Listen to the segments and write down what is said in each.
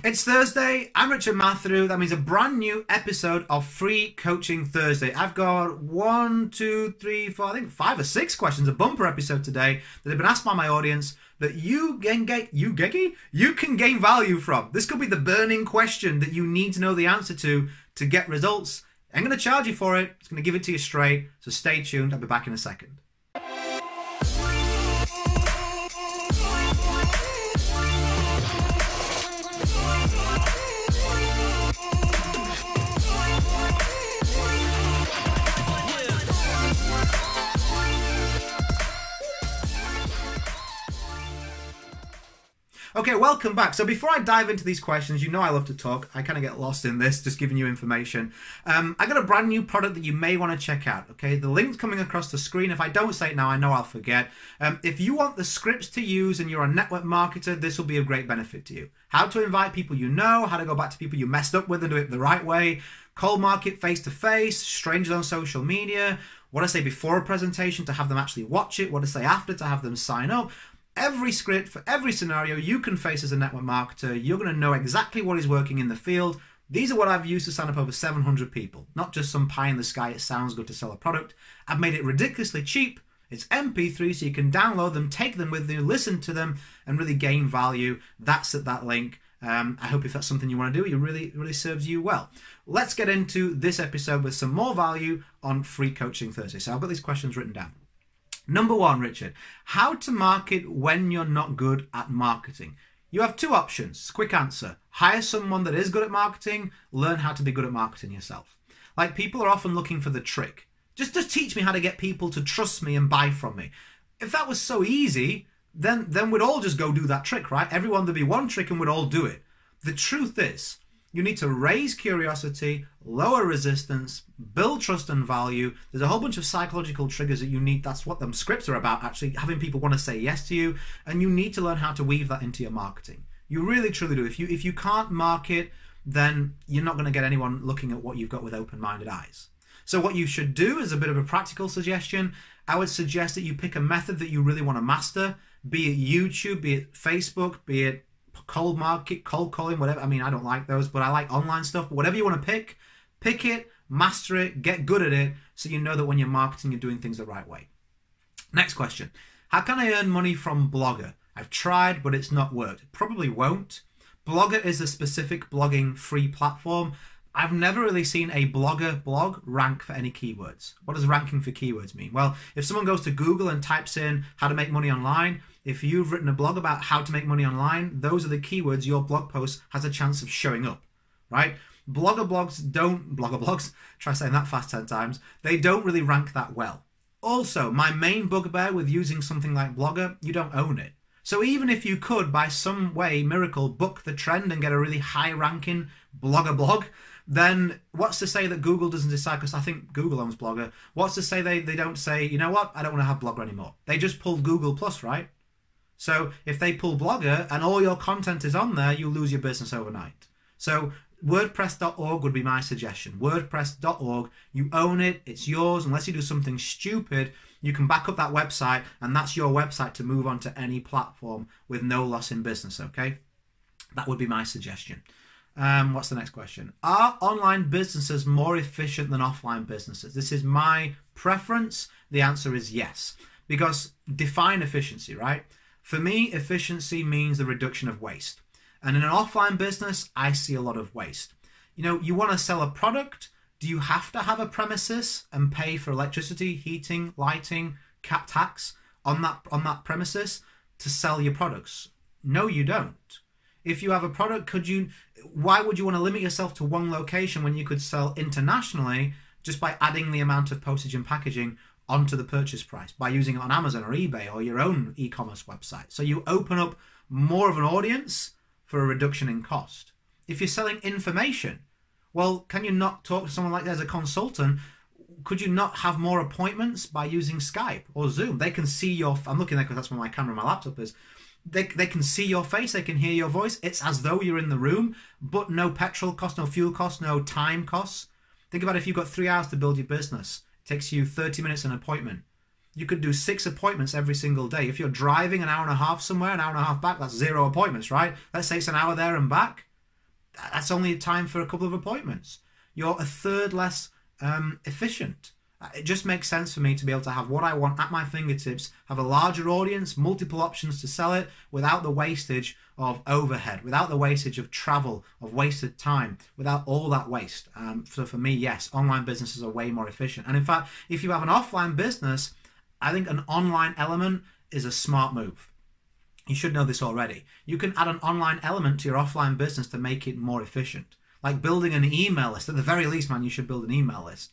It's Thursday. I'm Richard Matharoo. That means a brand new episode of Free Coaching Thursday. I've got 1, 2, 3, 4, I think 5 or 6 questions, a bumper episode today that have been asked by my audience that you can gain value from. This could be the burning question that you need to know the answer to get results. I'm going to charge you for it. It's going to give it to you straight. So stay tuned. I'll be back in a second. Okay, welcome back. So before I dive into these questions, you know I love to talk. I kind of get lost in this, just giving you information. I got a brand new product that you may want to check out, okay? The link's coming across the screen. If I don't say it now, I know I'll forget. If you want the scripts to use and you're a network marketer, this will be of great benefit to you. How to invite people you know, how to go back to people you messed up with and do it the right way, cold market face-to-face, strangers on social media, what to say before a presentation to have them actually watch it, what to say after to have them sign up. Every script for every scenario you can face as a network marketer, you're going to know exactly what is working in the field. These are what I've used to sign up over 700 people. Not just some pie in the sky, it sounds good to sell a product. I've made it ridiculously cheap. It's MP3, so you can download them, take them with you, listen to them, and really gain value. That's at that link. I hope if that's something you want to do, it really serves you well. Let's get into this episode with some more value on Free Coaching Thursday. So I've got these questions written down. Number 1, Richard, how to market when you're not good at marketing. You have 2 options. Quick answer. Hire someone that is good at marketing. Learn how to be good at marketing yourself. Like, people are often looking for the trick. Just teach me how to get people to trust me and buy from me. If that was so easy, then we'd all just go do that trick, right? Everyone, there'd be one trick and we'd all do it. The truth is, you need to raise curiosity, lower resistance, build trust and value. There's a whole bunch of psychological triggers that you need. That's what them scripts are about, actually, having people want to say yes to you. And you need to learn how to weave that into your marketing. You really, truly do. If you can't market, then you're not going to get anyone looking at what you've got with open-minded eyes. So what you should do is a bit of a practical suggestion. I would suggest that you pick a method that you really want to master, be it YouTube, be it Facebook, be it cold market, cold calling, whatever. I mean, I don't like those, but I like online stuff. But whatever you want to pick it, master it, get good at it, so you know that when you're marketing, you're doing things the right way. Next question. How can I earn money from Blogger? I've tried, but it's not worked. It probably won't. Blogger is a specific blogging free platform. I've never really seen a Blogger blog rank for any keywords. What does ranking for keywords mean? Well, if someone goes to Google and types in how to make money online, if you've written a blog about how to make money online, those are the keywords your blog post has a chance of showing up, right? Blogger blogs, try saying that fast 10 times, they don't really rank that well. Also, my main bugbear with using something like Blogger, you don't own it. So even if you could, by some way, miracle, buck the trend and get a really high ranking Blogger blog, then what's to say that Google doesn't decide, because I think Google owns Blogger, what's to say they don't say, you know what, I don't want to have Blogger anymore. They just pulled Google Plus, right? So if they pull Blogger and all your content is on there, you'll lose your business overnight. So WordPress.org would be my suggestion. WordPress.org, you own it, it's yours. Unless you do something stupid, you can back up that website, and that's your website to move on to any platform with no loss in business, okay? That would be my suggestion. What's the next question? Are online businesses more efficient than offline businesses? This is my preference. The answer is yes. Because define efficiency, right? For me, efficiency means the reduction of waste. And in an offline business, I see a lot of waste. You know, you want to sell a product. Do you have to have a premises and pay for electricity, heating, lighting, tax on that premises to sell your products? No, you don't. If you have a product, why would you want to limit yourself to one location when you could sell internationally just by adding the amount of postage and packaging onto the purchase price by using it on Amazon or eBay or your own e-commerce website? So you open up more of an audience for a reduction in cost. If you're selling information, well, can you not talk to someone like that as a consultant? Could you not have more appointments by using Skype or Zoom? They can see your, I'm looking there because that's where my camera and my laptop is. They can see your face, they can hear your voice. It's as though you're in the room, but no petrol cost, no fuel cost, no time costs. Think about if you've got 3 hours to build your business. It takes you 30 minutes an appointment. You could do 6 appointments every single day. If you're driving an hour and a half somewhere, an hour and a half back, that's 0 appointments, right? Let's say it's an hour there and back. that's only time for a couple of appointments. You're a third less efficient. It just makes sense for me to be able to have what I want at my fingertips, have a larger audience, multiple options to sell it without the wastage of overhead, without the wastage of travel, of wasted time, without all that waste. So for me, yes, online businesses are way more efficient. And in fact, if you have an offline business, I think an online element is a smart move. You should know this already. You can add an online element to your offline business to make it more efficient. Like building an email list. At the very least, man, you should build an email list.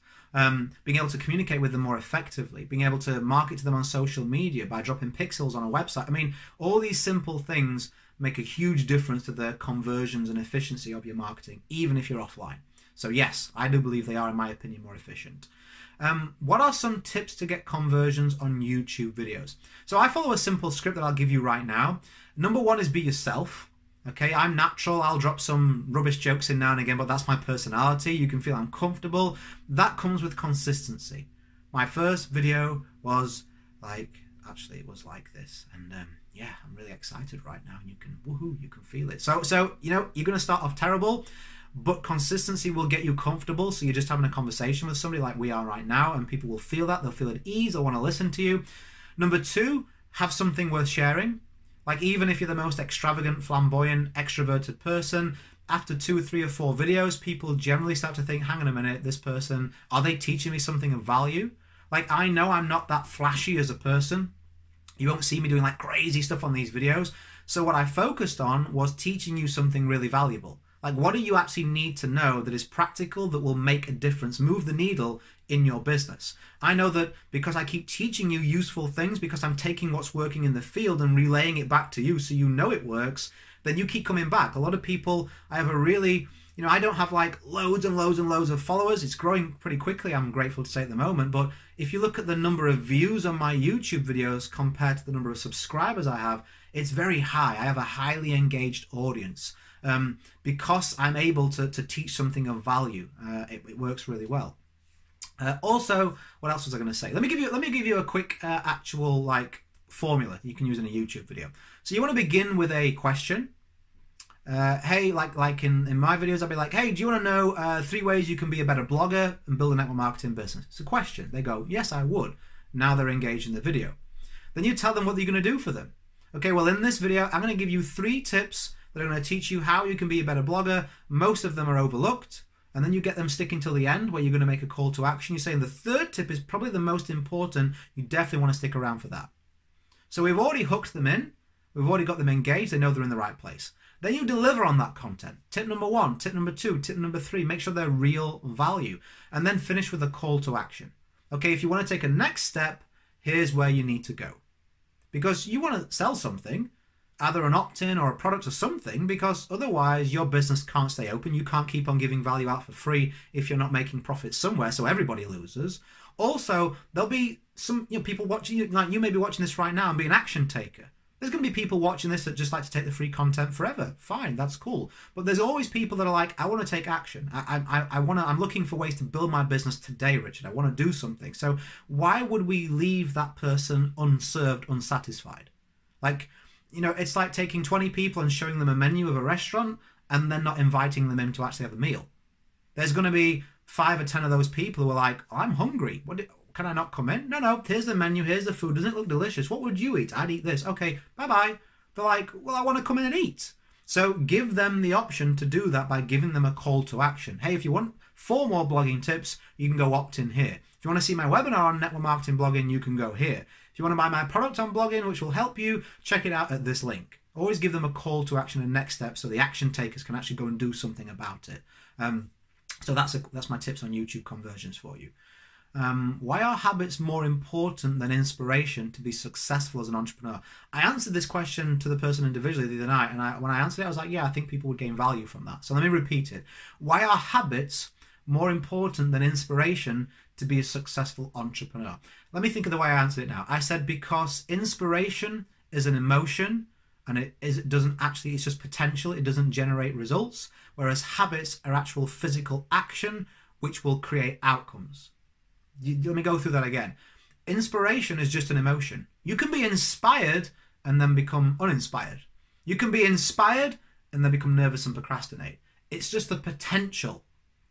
Being able to communicate with them more effectively, being able to market to them on social media by dropping pixels on a website. I mean, all these simple things make a huge difference to the conversions and efficiency of your marketing, even if you're offline. So yes, I do believe they are, in my opinion, more efficient. What are some tips to get conversions on YouTube videos? So I follow a simple script that I'll give you right now. Number one is be yourself. Okay, I'm natural. I'll drop some rubbish jokes in now and again, but that's my personality. You can feel I'm comfortable. That comes with consistency. My first video was like, actually it was like this. And yeah, I'm really excited right now. And you can, woohoo, you can feel it. So you know, you're going to start off terrible, but consistency will get you comfortable. So you're just having a conversation with somebody like we are right now, and people will feel that. They'll feel at ease. They'll want to listen to you. Number two, have something worth sharing. Like even if you're the most extravagant, flamboyant, extroverted person, after 2, 3, or 4 videos, people generally start to think, hang on a minute, this person, are they teaching me something of value? Like I know I'm not that flashy as a person. You won't see me doing like crazy stuff on these videos. So what I focused on was teaching you something really valuable. Like what do you actually need to know that is practical, that will make a difference, move the needle in your business? I know that because I keep teaching you useful things, because I'm taking what's working in the field and relaying it back to you so you know it works, then you keep coming back. A lot of people, I have a really, you know, I don't have like loads and loads and loads of followers. It's growing pretty quickly, I'm grateful to say at the moment. But if you look at the number of views on my YouTube videos compared to the number of subscribers I have, it's very high. I have a highly engaged audience. Because I'm able to teach something of value. It works really well. Also, what else was I going to say? Let me give you a quick actual like formula you can use in a YouTube video. So you want to begin with a question. Hey, like in my videos, I'll be like, hey, do you want to know 3 ways you can be a better blogger and build a network marketing business? It's a question. They go, yes, I would. Now they're engaged in the video. Then you tell them what you're going to do for them. Okay, well, in this video, I'm going to give you 3 tips that are going to teach you how you can be a better blogger. Most of them are overlooked. And then you get them sticking till the end where you're going to make a call to action. You're saying the 3rd tip is probably the most important. You definitely want to stick around for that. So we've already hooked them in. We've already got them engaged. They know they're in the right place. Then you deliver on that content. Tip number 1, tip number 2, tip number 3. Make sure they're real value. And then finish with a call to action. Okay, if you want to take a next step, here's where you need to go. Because you want to sell something, either an opt-in or a product or something, because otherwise your business can't stay open. You can't keep on giving value out for free if you're not making profits somewhere, so everybody loses. Also, there'll be some people watching you, like you may be watching this right now and be an action taker. There's going to be people watching this that just like to take the free content forever. Fine, that's cool. But there's always people that are like, I want to take action. I'm looking for ways to build my business today, Richard. I want to do something. So why would we leave that person unserved, unsatisfied? Like, you know, it's like taking 20 people and showing them a menu of a restaurant and then not inviting them in to actually have a meal. There's going to be 5 or 10 of those people who are like, I'm hungry. Can I not come in? No, here's the menu, here's the food. Doesn't it look delicious? What would you eat? I'd eat this. Okay, bye-bye. They're like, well, I want to come in and eat. So give them the option to do that by giving them a call to action. Hey, if you want 4 more blogging tips, you can go opt in here. If you want to see my webinar on network marketing blogging, you can go here. If you want to buy my product on blogging, which will help you, check it out at this link. Always give them a call to action and next step so the action takers can actually go and do something about it. So that's my tips on YouTube conversions for you. Why are habits more important than inspiration to be successful as an entrepreneur? I answered this question to the person individually the other night, and when I answered it, I was like, yeah, I think people would gain value from that. So let me repeat it. Why are habits more important than inspiration to be a successful entrepreneur? Let me think of the way I answered it now. I said because inspiration is an emotion, and it doesn't actually, it's just potential. It doesn't generate results, whereas habits are actual physical action, which will create outcomes. Let me go through that again. Inspiration is just an emotion. You can be inspired and then become uninspired. You can be inspired and then become nervous and procrastinate. It's just the potential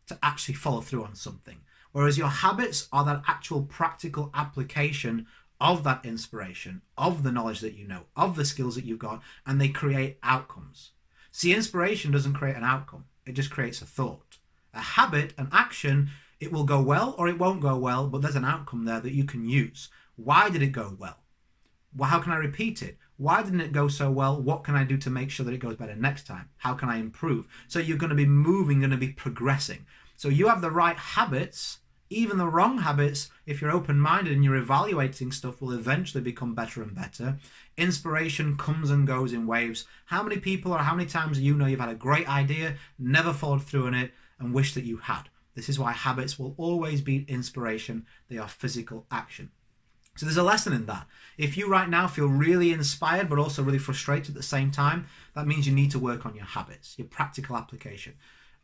to actually follow through on something. Whereas your habits are that actual practical application of that inspiration, of the knowledge that you know, of the skills that you've got, and they create outcomes. See, inspiration doesn't create an outcome. It just creates a thought. A habit, an action, it will go well or it won't go well, but there's an outcome there that you can use. Why did it go well? Well, how can I repeat it? Why didn't it go so well? What can I do to make sure that it goes better next time? How can I improve? So you're going to be moving, going to be progressing. So you have the right habits. Even the wrong habits, if you're open-minded and you're evaluating stuff, will eventually become better and better. Inspiration comes and goes in waves. How many people or how many times do you know you've had a great idea, never followed through on it, and wish that you had? This is why habits will always beat inspiration. They are physical action. So there's a lesson in that. If you right now feel really inspired but also really frustrated at the same time, that means you need to work on your habits, your practical application.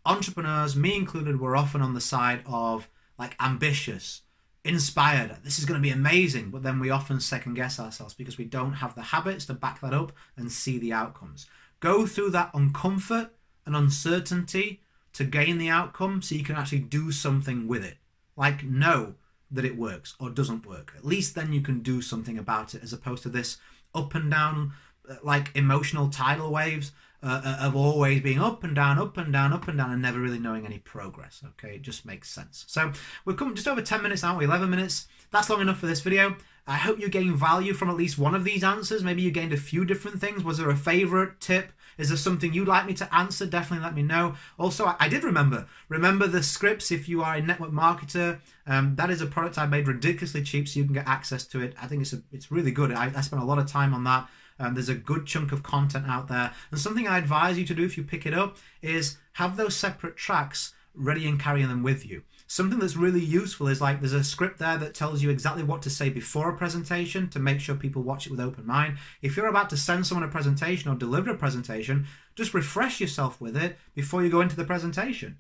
Entrepreneurs, me included, were often on the side of like ambitious, inspired, this is going to be amazing, but then we often second guess ourselves because we don't have the habits to back that up and see the outcomes. Go through that uncomfort and uncertainty to gain the outcome so you can actually do something with it. Like know that it works or doesn't work. At least then you can do something about it, as opposed to this up and down, like emotional tidal waves of always being up and down, up and down, up and down, and never really knowing any progress. Okay, it just makes sense. So we've come just over 10 minutes, aren't we? 11 minutes. That's long enough for this video. I hope you gained value from at least one of these answers. Maybe you gained a few different things. Was there a favorite tip? Is there something you'd like me to answer? Definitely let me know. Also, I did remember the scripts. If you are a network marketer, that is a product I made ridiculously cheap so you can get access to it. I think it's really good. I spent a lot of time on that. There's a good chunk of content out there. And something I advise you to do if you pick it up is have those separate tracks ready and carrying them with you. Something that's really useful is like there's a script there that tells you exactly what to say before a presentation to make sure people watch it with open mind. If you're about to send someone a presentation or deliver a presentation, just refresh yourself with it before you go into the presentation.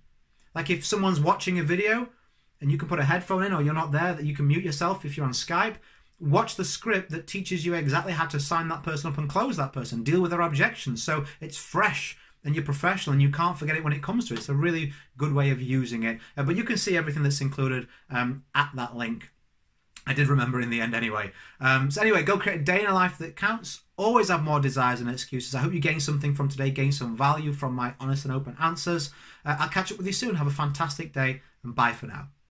Like if someone's watching a video and you can put a headphone in or you're not there, that you can mute yourself if you're on Skype, watch the script that teaches you exactly how to sign that person up and close that person, deal with their objections. So it's fresh and you're professional and you can't forget it when it comes to it. It's a really good way of using it. But you can see everything that's included at that link. I did remember in the end anyway. So anyway, go create a day in a life that counts. Always have more desires than excuses. I hope you gained something from today, gained some value from my honest and open answers. I'll catch up with you soon. Have a fantastic day and bye for now.